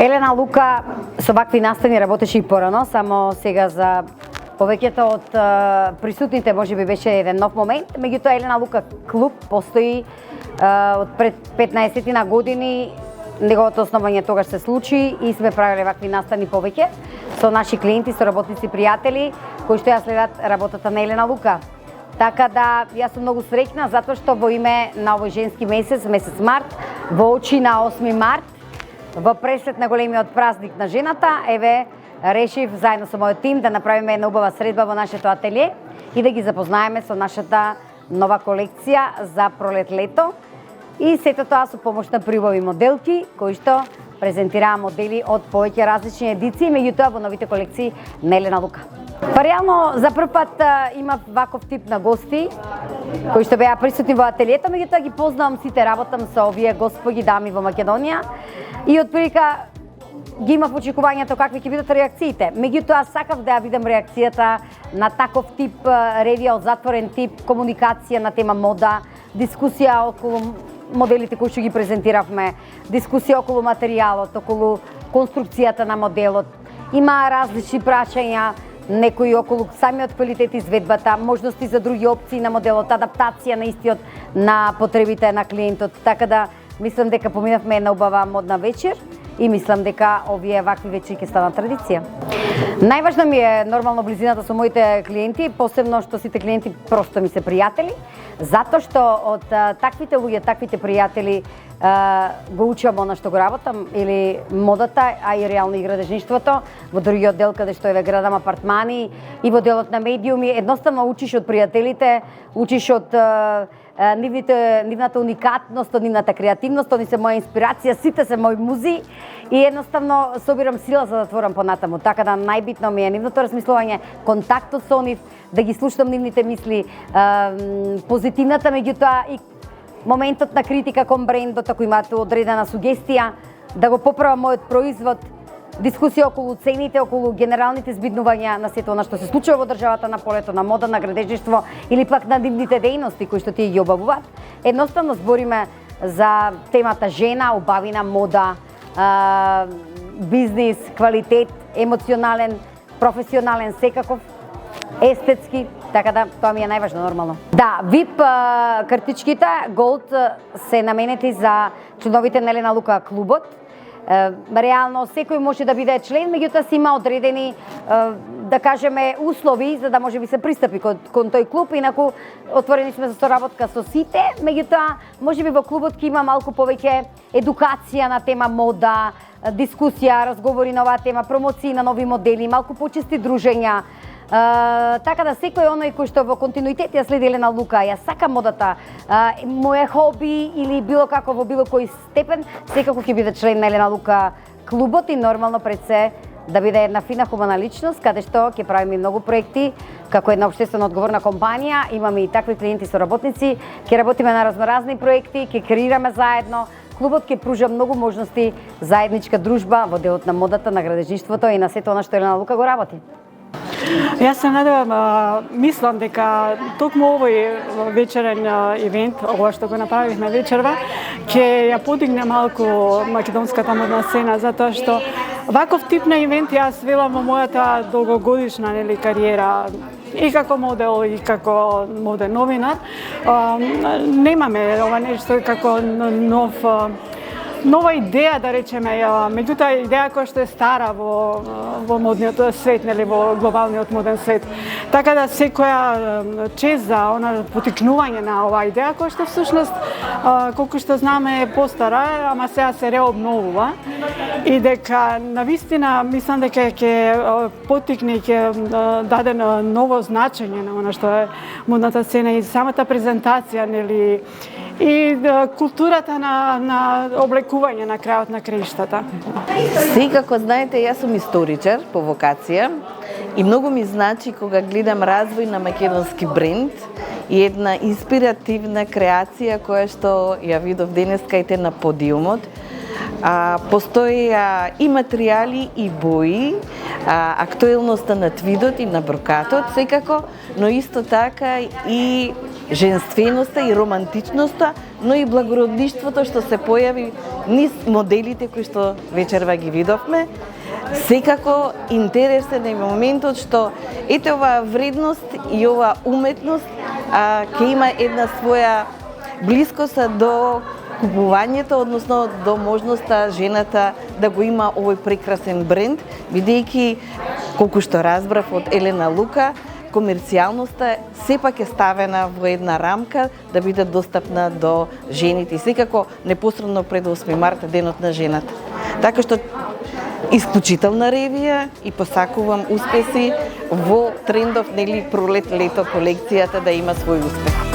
Елена Лука со вакви настани работеше и порано, само сега за повеќето од присутните можеби беше еден нов момент. Меѓутоа Елена Лука клуб постои од пред 15 на години. Неговото основање тогаш се случи и сме правеле вакви настани повеќе со наши клиенти, со работници, пријатели кои што ја следат работата на Елена Лука. Така да јас сум многу среќна затоа што во име на овој женски месец, месец март, во очи на 8 март, во пресет на големиот празник на жената, еве решив заедно со мојот тим да направиме една убава средба во нашето ателје и да ги запознаеме со нашата нова колекција за пролет-лето. И сето тоа со помош на приубави моделки кои што презентираа модели од повеќе различни едиции, меѓутоа во новите колекции на Елена Лука. Па реално за прв пат има ваков тип на гости кои што беа присутни во ателието, меѓутоа ги познавам сите, работам со овие господи дами во Македонија и отприлика ги имав очекувањето какви ќе бидат реакциите. Меѓутоа сакав да ја видам реакцијата на таков тип ревија од затворен тип, комуникација на тема мода, дискусија околу моделите кои што ги презентиравме, дискусија околу материјалот, околу конструкцијата на моделот. Има различни прашања, некои околу самиот квалитет изведбата, можности за други опции на моделот, адаптација на истиот на потребите на клиентот. Така да мислам дека поминавме една убава модна вечер и мислам дека овие вакви вечери ќе станат традиција. Најважно ми е нормално близината со моите клиенти, посебно што сите клиенти просто ми се пријатели, затоа што од таквите луѓе, таквите пријатели го учам она што го работам или модата, а и реално и градежништвото, во другиот дел каде што еве градам апартмани и во делот на медиуми, едноставно учиш од пријателите, учиш од нивната уникатност, од нивната креативност, они се моја инспирација, сите се мои музи и едноставно собирам сила за да творам понатаму. Така да најбитно ми е нивното размислување, контактот со нив, да ги слушам нивните мисли, позитивната, меѓутоа и моментот на критика кон брендот, ако имате одредена сугестија, да го поправам мојот производ, дискусија околу цените, околу генералните збиднувања на сето она што се случува во државата на полето на мода, на градежништво или пак на нивните дејности кои што тие ги обавуваат. Едноставно збориме за темата жена, убавина, мода, бизнис, квалитет, емоционален, професионален, секаков, естетски, така да тоа ми е најважно нормално. Да, VIP картичките Gold се наменети за членовите на Елена Лука клубот. Реално секој може да биде член, меѓутоа си има одредени да кажеме услови за да може би се пристапи кон тој клуб, инаку отворени сме за соработка со сите, меѓутоа можеби во клубот ќе има малку повеќе едукација на тема мода, дискусија, разговори на оваа тема, промоции на нови модели, малку почести дружења. Така да секој оној кој што во континуитет ја следи Елена Лука, ја сака модата, моје хоби или било како во било кој степен, секако ќе биде член на Елена Лука клубот и нормално пред се да биде една фина хумана личност, каде што ќе правиме многу проекти, како една општествено одговорна компанија, имаме и такви клиенти со работници, ќе работиме на разноразни проекти, ќе креираме заедно. Клубот ќе пружа многу можности заедничка дружба во делот на модата, на градежништвото и на сето она што Елена Лука го работи. Јас се надевам, мислам дека токму овој вечерен ивент, ова што го направивме вечерва, ќе ја подигне малку македонската модна сцена, затоа што ваков тип на ивент јас велам во мојата долгогодишна кариера и како модел и како моден новинар, немаме ова нешто како нова идеја, да речеме, меѓутоа идеја која што е стара во модниот свет, нели, во глобалниот моден свет. Така да секоја чест за она потикнување на оваа идеја која што всушност колку што знаме е постара, ама сега се реобновува и дека навистина мислам дека ќе потикне и ќе даде ново значење на она што е модната сцена и самата презентација, нели, и културата на облекување на крајот на краиштата. Секако знаете, јас сум историчар по вокација и многу ми значи кога гледам развој на македонски бренд и една инспиративна креација која што ја видов денеска и на подиумот. Постои и материјали и бои, актуелноста на твидот и на брокатот секако, но исто така и женственоста и романтичноста, но и благородништвото што се појави низ моделите кои што вечерва ги видовме. Секако интересен е моментот што ете оваа вредност и оваа уметност ќе има една своја блискост до купувањето, односно до можноста жената да го има овој прекрасен бренд, бидејќи колку што разбрав од Елена Лука, комерцијалноста сепак е ставена во една рамка да биде достапна до жените. И секако непосредно пред 8 март, денот на жената. Така што исклучителна ревија и посакувам успеси во трендов, нели, пролет-лето колекцијата да има свој успех.